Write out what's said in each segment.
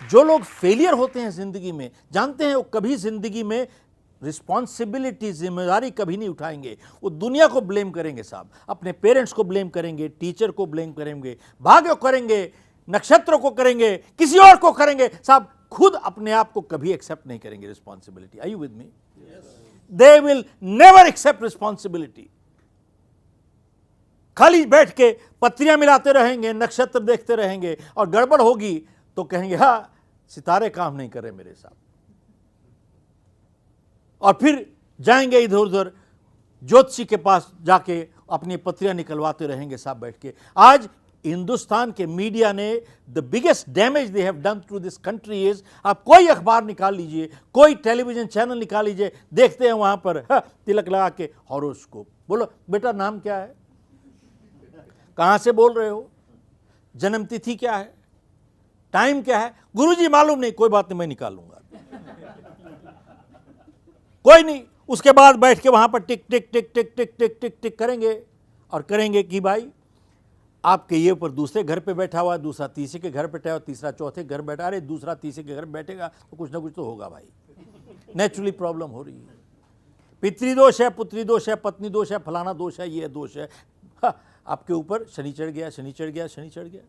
जो लोग फेलियर होते हैं जिंदगी में, जानते हैं वो कभी जिंदगी में रिस्पॉन्सिबिलिटी, जिम्मेदारी कभी नहीं उठाएंगे। वो दुनिया को ब्लेम करेंगे साहब, अपने पेरेंट्स को ब्लेम करेंगे, टीचर को ब्लेम करेंगे, भाग्य को करेंगे, नक्षत्र को करेंगे, किसी और को करेंगे साहब, खुद अपने आप को कभी एक्सेप्ट नहीं करेंगे responsibility. Are you with me? They will never accept responsibility. खाली बैठ के पत्रियां मिलाते रहेंगे, नक्षत्र देखते रहेंगे, और गड़बड़ होगी तो कहेंगे हाँ सितारे काम नहीं कर रहे मेरे साथ, और फिर जाएंगे इधर उधर ज्योतिषी के पास जाके अपनी पत्रियां निकलवाते रहेंगे साहब बैठ के। आज हिंदुस्तान के मीडिया ने the biggest damage they have done to this country is, आप कोई अखबार निकाल लीजिए, कोई टेलीविजन चैनल निकाल लीजिए, देखते हैं वहां पर तिलक लगा के हॉरोस्कोप। बोलो बेटा नाम क्या है, कहां से बोल रहे हो, जन्म तिथि क्या है, टाइम क्या है, गुरुजी मालूम नहीं, कोई बात नहीं मैं निकालूंगा, कोई नहीं। उसके बाद बैठ के वहां पर टिक टिक टिक टिक टिक टिक टिक टिक करेंगे, और करेंगे कि भाई आपके ये ऊपर दूसरे घर पे बैठा हुआ, दूसरा तीसरे के घर पे बैठा हुआ, तीसरा चौथे घर बैठा, अरे दूसरा तीसरे के घर बैठेगा तो कुछ ना कुछ तो होगा भाई, नेचुरली प्रॉब्लम हो रही है। पितृदोष है, पुत्री दोष है, पत्नी दोष है, फलाना दोष है, ये दोष है, आपके ऊपर शनि चढ़ गया, शनि चढ़ गया, शनि चढ़ गया।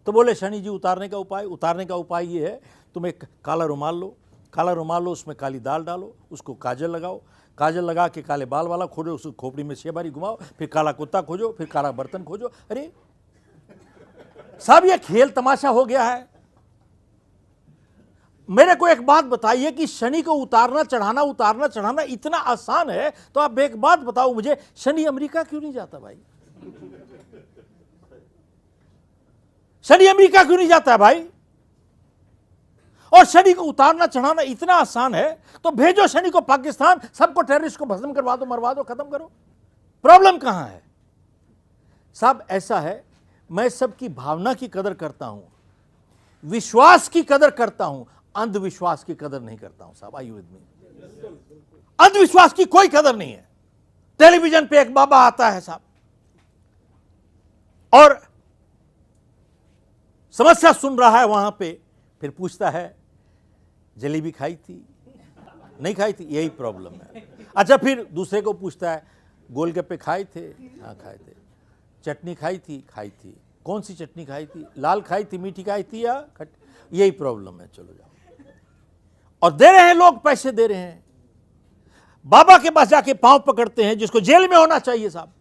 तो बोले शनि जी उतारने का उपाय ये है, तुम एक काला रुमाल लो, काला रुमाल लो, उसमें काली दाल डालो, उसको काजल लगाओ, काजल लगा के काले बाल वाला खोजो, उसको खोपड़ी में 6 बारी घुमाओ, फिर काला कुत्ता खोजो, फिर काला बर्तन खोजो। अरे साहब ये खेल तमाशा हो गया है। मेरे को एक बात बताइए कि शनि को उतारना चढ़ाना इतना आसान है, तो आप एक बात बताओ मुझे, शनि अमेरिका क्यों नहीं जाता भाई? शनि अमेरिका क्यों नहीं जाता है भाई? और शनि को उतारना चढ़ाना इतना आसान है, तो भेजो शनि को पाकिस्तान, सबको टेररिस्ट को भस्म करवा दो, मरवा दो, खत्म करो। प्रॉब्लम कहां है साहब? ऐसा है, मैं सबकी भावना की कदर करता हूं, विश्वास की कदर करता हूं, अंधविश्वास की कदर नहीं करता हूं साहब। आयु विद मी, अंधविश्वास की कोई कदर नहीं है। टेलीविजन पे एक बाबा आता है साहब और समस्या सुन रहा है वहां पे, फिर पूछता है जलेबी खाई थी, नहीं खाई थी, यही प्रॉब्लम है। अच्छा फिर दूसरे को पूछता है गोलगप्पे खाए थे, हाँ खाए थे, चटनी खाई थी, कौन सी चटनी खाई थी, लाल खाई थी, मीठी खाई थी या खट, यही प्रॉब्लम है, चलो जाओ। और दे रहे हैं लोग, पैसे दे रहे हैं, बाबा के पास जाके पांव पकड़ते हैं, जिसको जेल में होना चाहिए साहब।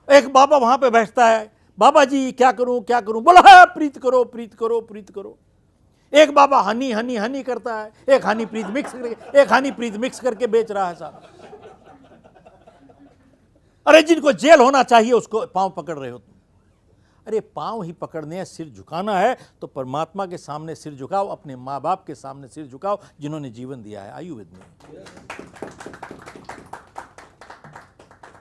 एक बाबा वहां पे बैठता है, बाबा जी क्या करूं, बोला है प्रीत करो। एक बाबा हनी करता है, एक हनी प्रीत मिक्स करके बेच रहा है साहब। अरे जिनको जेल होना चाहिए उसको पांव पकड़ रहे हो तुम। अरे पांव ही पकड़ने है, सिर झुकाना है तो परमात्मा के सामने सिर झुकाओ, अपने माँ बाप के सामने सिर झुकाओ जिन्होंने जीवन दिया है। Are you with me?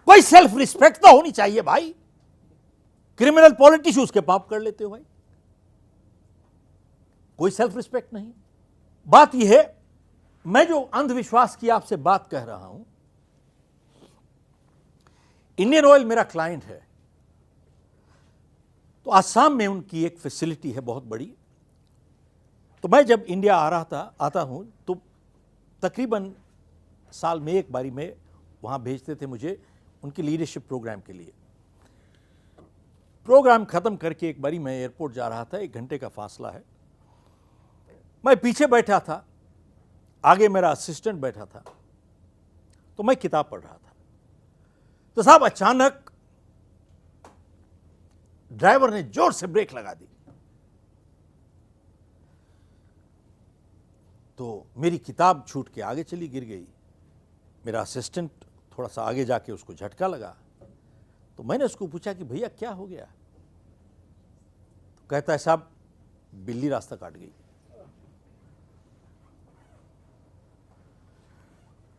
कोई सेल्फ रिस्पेक्ट तो होनी चाहिए भाई। क्रिमिनल पॉलिटिशियन उसके पाप कर लेते हो भाई, कोई सेल्फ रिस्पेक्ट नहीं। बात यह है, मैं जो अंधविश्वास की आपसे बात कह रहा हूं, इंडियन ऑयल मेरा क्लाइंट है, तो आसाम में उनकी एक फैसिलिटी है बहुत बड़ी। तो मैं जब इंडिया आता हूं तो तकरीबन साल में एक बारी में वहां भेजते थे मुझे उनकी लीडरशिप प्रोग्राम के लिए। प्रोग्राम खत्म करके एक बारी मैं एयरपोर्ट जा रहा था, 1 घंटे का फासला है, मैं पीछे बैठा था, आगे मेरा असिस्टेंट बैठा था, तो मैं किताब पढ़ रहा था। तो साहब अचानक ड्राइवर ने जोर से ब्रेक लगा दी, तो मेरी किताब छूट के आगे चली, गिर गई। मेरा असिस्टेंट थोड़ा सा आगे जाके उसको झटका लगा, तो मैंने उसको पूछा कि भैया क्या हो गया? तो कहता है साहब बिल्ली रास्ता काट गई।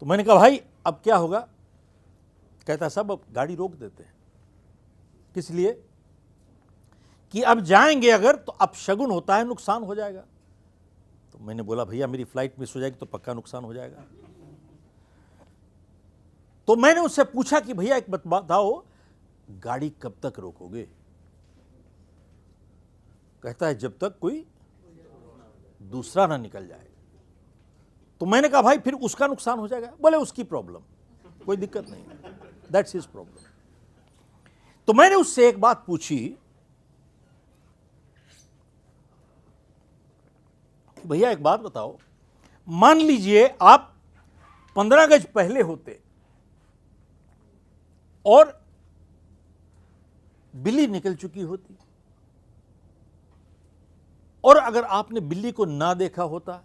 तो मैंने कहा भाई अब क्या होगा? कहता है साहब अब गाड़ी रोक देते हैं। किस लिए? कि अब जाएंगे अगर तो अब शगुन होता है, नुकसान हो जाएगा। तो मैंने बोला भैया मेरी फ्लाइट मिस हो जाएगी तो पक्का नुकसान हो जाएगा। तो मैंने उससे पूछा कि भैया एक बात बताओ, गाड़ी कब तक रोकोगे? कहता है जब तक कोई दूसरा ना निकल जाए। तो मैंने कहा भाई फिर उसका नुकसान हो जाएगा। बोले उसकी प्रॉब्लम, कोई दिक्कत नहीं है, दैट्स हिज प्रॉब्लम। तो मैंने उससे एक बात पूछी, भैया एक बात बताओ, मान लीजिए आप 15 गज पहले होते और बिल्ली निकल चुकी होती, और अगर आपने बिल्ली को ना देखा होता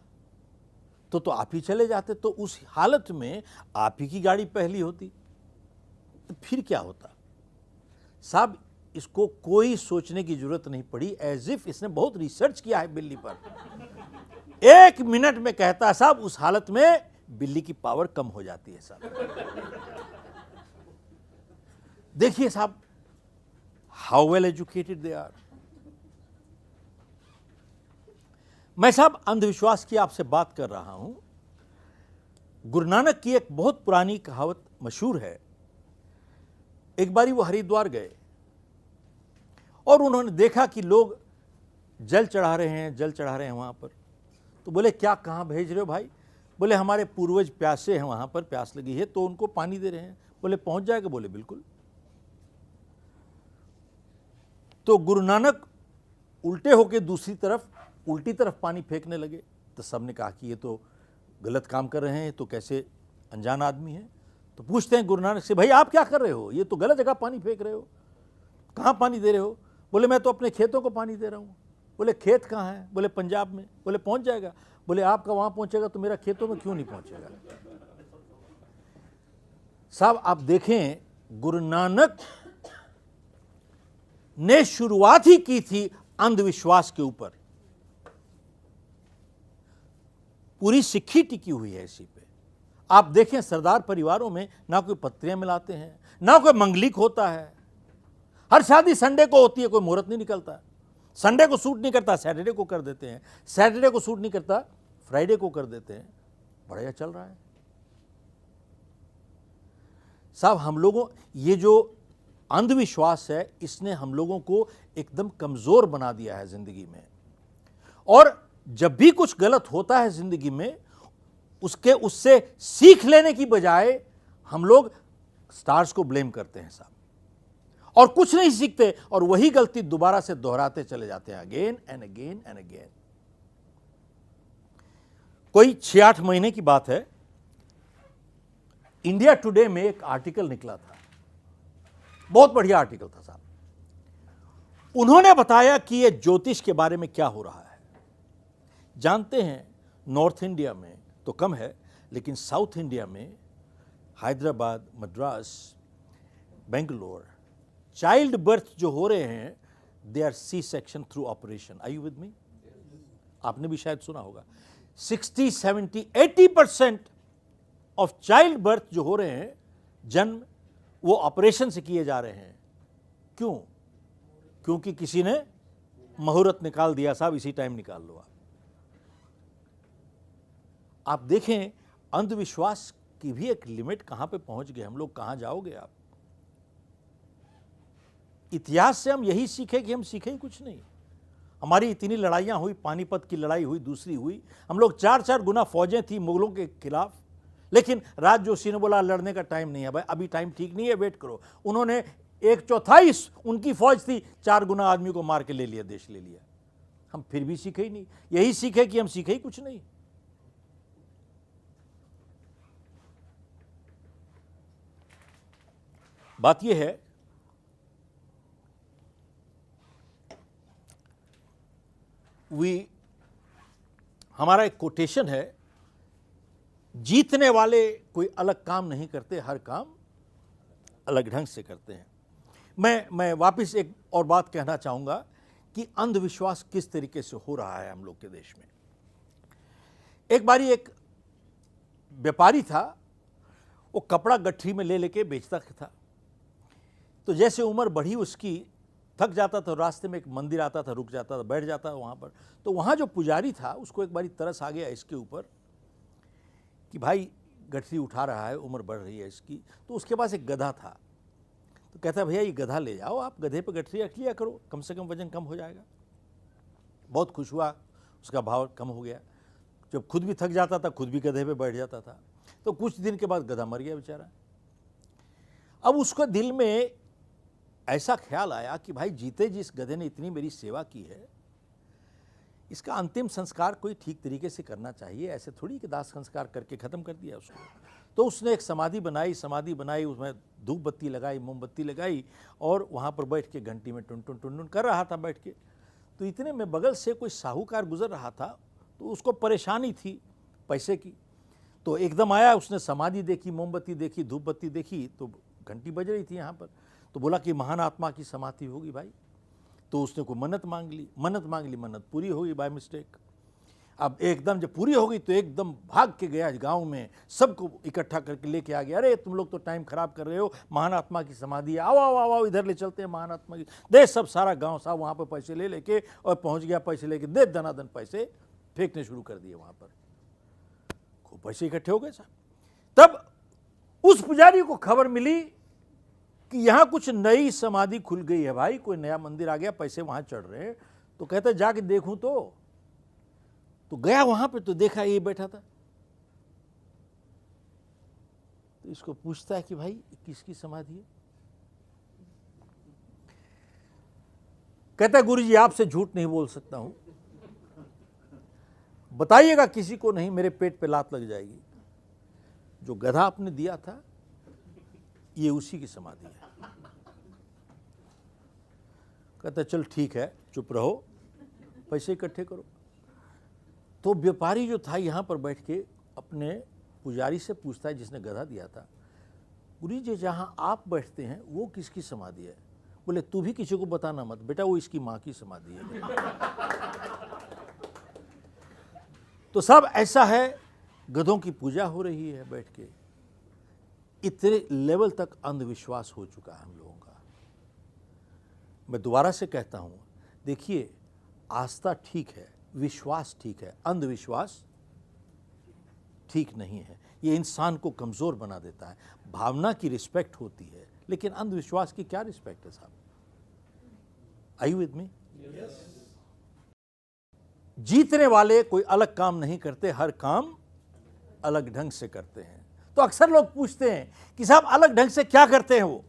तो आप ही चले जाते, तो उस हालत में आप ही की गाड़ी पहली होती, तो फिर क्या होता? साहब इसको कोई सोचने की जरूरत नहीं पड़ी, एज इफ इसने बहुत रिसर्च किया है बिल्ली पर। 1 मिनट में कहता साहब उस हालत में बिल्ली की पावर कम हो जाती है साहब। देखिए साहब how well educated they are. मैं साहब अंधविश्वास की आपसे बात कर रहा हूं। गुरु नानक की एक बहुत पुरानी कहावत मशहूर है। एक बारी वो हरिद्वार गए और उन्होंने देखा कि लोग जल चढ़ा रहे हैं वहां पर। तो बोले क्या, कहां भेज रहे हो भाई? बोले हमारे पूर्वज प्यासे हैं, वहां पर प्यास लगी है तो उनको पानी दे रहे हैं। बोले पहुंच जाएगा? बोले बिल्कुल। तो गुरु नानक उल्टे होकर दूसरी तरफ, उल्टी तरफ पानी फेंकने लगे। तो सबने कहा कि ये तो गलत काम कर रहे हैं, तो कैसे अनजान आदमी है। तो पूछते हैं गुरु नानक से, भाई आप क्या कर रहे हो? ये तो गलत जगह पानी फेंक रहे हो, कहाँ पानी दे रहे हो? बोले मैं तो अपने खेतों को पानी दे रहा हूँ। बोले खेत कहाँ है? बोले पंजाब में। बोले पहुँच जाएगा? बोले आपका वहाँ पहुँचेगा तो मेरा खेतों में क्यों नहीं पहुँचेगा? साहब आप देखें गुरु नानक ने शुरुआत ही की थी अंधविश्वास के ऊपर। पूरी सिक्खी टिकी हुई है इसी पे। आप देखें सरदार परिवारों में ना कोई पत्रियां मिलाते हैं, ना कोई मंगलिक होता है। हर शादी संडे को होती है, कोई मुहूर्त नहीं निकलता। संडे को सूट नहीं करता, सैटरडे को कर देते हैं। सैटरडे को सूट नहीं करता, फ्राइडे को कर देते हैं। बढ़िया चल रहा है साहब। हम लोगों, ये जो अंधविश्वास है इसने हम लोगों को एकदम कमजोर बना दिया है जिंदगी में। और जब भी कुछ गलत होता है जिंदगी में, उससे सीख लेने की बजाय हम लोग स्टार्स को ब्लेम करते हैं साहब, और कुछ नहीं सीखते और वही गलती दोबारा से दोहराते चले जाते हैं, again and again and again. कोई 6-8 महीने की बात है, इंडिया टुडे में एक आर्टिकल निकला था, बहुत बढ़िया आर्टिकल था साहब। उन्होंने बताया कि ये ज्योतिष के बारे में क्या हो रहा है। जानते हैं नॉर्थ इंडिया में तो कम है, लेकिन साउथ इंडिया में हैदराबाद, मद्रास, बेंगलोर, चाइल्ड बर्थ जो हो रहे हैं, they are C section through operation. Are you with me? आपने भी शायद सुना होगा 60, 70, 80% ऑफ चाइल्ड बर्थ जो हो रहे हैं, जन्म, वो ऑपरेशन से किए जा रहे हैं। क्यों? क्योंकि किसी ने मुहूर्त निकाल दिया साहब, इसी टाइम निकाल लो। आप देखें अंधविश्वास की भी एक लिमिट कहां पे पहुंच गए हम लोग, कहां जाओगे आप? इतिहास से हम यही सीखे कि हम सीखे ही कुछ नहीं। हमारी इतनी लड़ाइयां हुई, पानीपत की लड़ाई हुई, दूसरी हुई, हम लोग 4-4 गुना फौजें थी मुगलों के खिलाफ, लेकिन राज जोशी ने बोला लड़ने का टाइम नहीं है भाई, अभी टाइम ठीक नहीं है, वेट करो। उन्होंने 1/4 उनकी फौज थी, 4 गुना आदमी को मार के ले लिया, देश ले लिया। हम फिर भी सीखे ही नहीं। यही सीखे कि हम सीखे ही कुछ नहीं। बात यह है, हमारा एक कोटेशन है, जीतने वाले कोई अलग काम नहीं करते, हर काम अलग ढंग से करते हैं। मैं वापस एक और बात कहना चाहूंगा कि अंधविश्वास किस तरीके से हो रहा है हम लोग के देश में। एक बारी एक व्यापारी था, वो कपड़ा गठरी में ले लेके बेचता था। तो जैसे उम्र बढ़ी उसकी, थक जाता था, रास्ते में एक मंदिर आता था, रुक जाता था, बैठ जाता था वहाँ पर। तो वहाँ जो पुजारी था उसको एक बारी तरस आ गया इसके ऊपर कि भाई गठरी उठा रहा है, उम्र बढ़ रही है इसकी। तो उसके पास एक गधा था, तो कहता भैया ये गधा ले जाओ, आप गधे पे गठरी रख लिया करो, कम से कम वजन कम हो जाएगा। बहुत खुश हुआ, उसका भाव कम हो गया। जब खुद भी थक जाता था, खुद भी गधे पे बैठ जाता था। तो कुछ दिन के बाद गधा मर गया बेचारा। अब उसको दिल में ऐसा ख्याल आया कि भाई जीते जिस गधे ने इतनी मेरी सेवा की है, इसका अंतिम संस्कार कोई ठीक तरीके से करना चाहिए, ऐसे थोड़ी कि दाह संस्कार करके ख़त्म कर दिया उसको। तो उसने एक समाधि बनाई, उसमें धूप बत्ती लगाई, मोमबत्ती लगाई और वहाँ पर बैठ के घंटी में टुन टुन टुन टुन कर रहा था बैठ के। तो इतने में बगल से कोई साहूकार गुजर रहा था, तो उसको परेशानी थी पैसे की। तो एकदम आया, उसने समाधि देखी, मोमबत्ती देखी, धूप बत्ती देखी, तो घंटी बज रही थी यहाँ पर। तो बोला कि महान आत्मा की समाधि होगी भाई। तो उसने कोई मन्नत मांग ली, मन्नत पूरी होगी बाय मिस्टेक। अब एकदम जब पूरी हो गई तो एकदम भाग के गया गांव में, सबको इकट्ठा करके लेके आ गया। अरे तुम लोग तो टाइम खराब कर रहे हो, महान आत्मा की समाधि है, आओ आओ आओ आओ इधर ले चलते हैं महान आत्मा की। दे सब सारा गांव साहब वहाँ पर पैसे ले लेके और पहुँच गया। पैसे लेके दे दनादन पैसे फेंकने शुरू कर दिए वहाँ पर। खूब पैसे इकट्ठे हो गए साहब। तब उस पुजारी को खबर मिली कि यहाँ कुछ नई समाधि खुल गई है भाई, कोई नया मंदिर आ गया, पैसे वहाँ चढ़ रहे हैं। तो कहता जाके देखूं तो गया वहां पे, तो देखा ये बैठा था। तो इसको पूछता है कि भाई किसकी समाधि है? कहता है गुरुजी आपसे झूठ नहीं बोल सकता हूं, बताइएगा किसी को नहीं, मेरे पेट पे लात लग जाएगी। जो गधा आपने दिया था ये उसी की समाधि है। कहता चल ठीक है, चुप रहो, पैसे इकट्ठे करो। तो व्यापारी जो था यहाँ पर बैठ के अपने पुजारी से पूछता है जिसने गधा दिया था, गुरु जी जहाँ आप बैठते हैं वो किसकी समाधि है? बोले तू भी किसी को बताना मत बेटा, वो इसकी माँ की समाधि है। तो सब ऐसा है, गधों की पूजा हो रही है बैठ के। इतने लेवल तक अंधविश्वास हो चुका है हम लोगों का। मैं दोबारा से कहता हूं, देखिए आस्था ठीक है, विश्वास ठीक है, अंधविश्वास ठीक नहीं है। ये इंसान को कमजोर बना देता है। भावना की रिस्पेक्ट होती है, लेकिन अंधविश्वास की क्या रिस्पेक्ट है साहब? Are you with me? जीतने वाले कोई अलग काम नहीं करते, हर काम अलग ढंग से करते हैं। तो अक्सर लोग पूछते हैं कि साहब अलग ढंग से क्या करते हैं वो?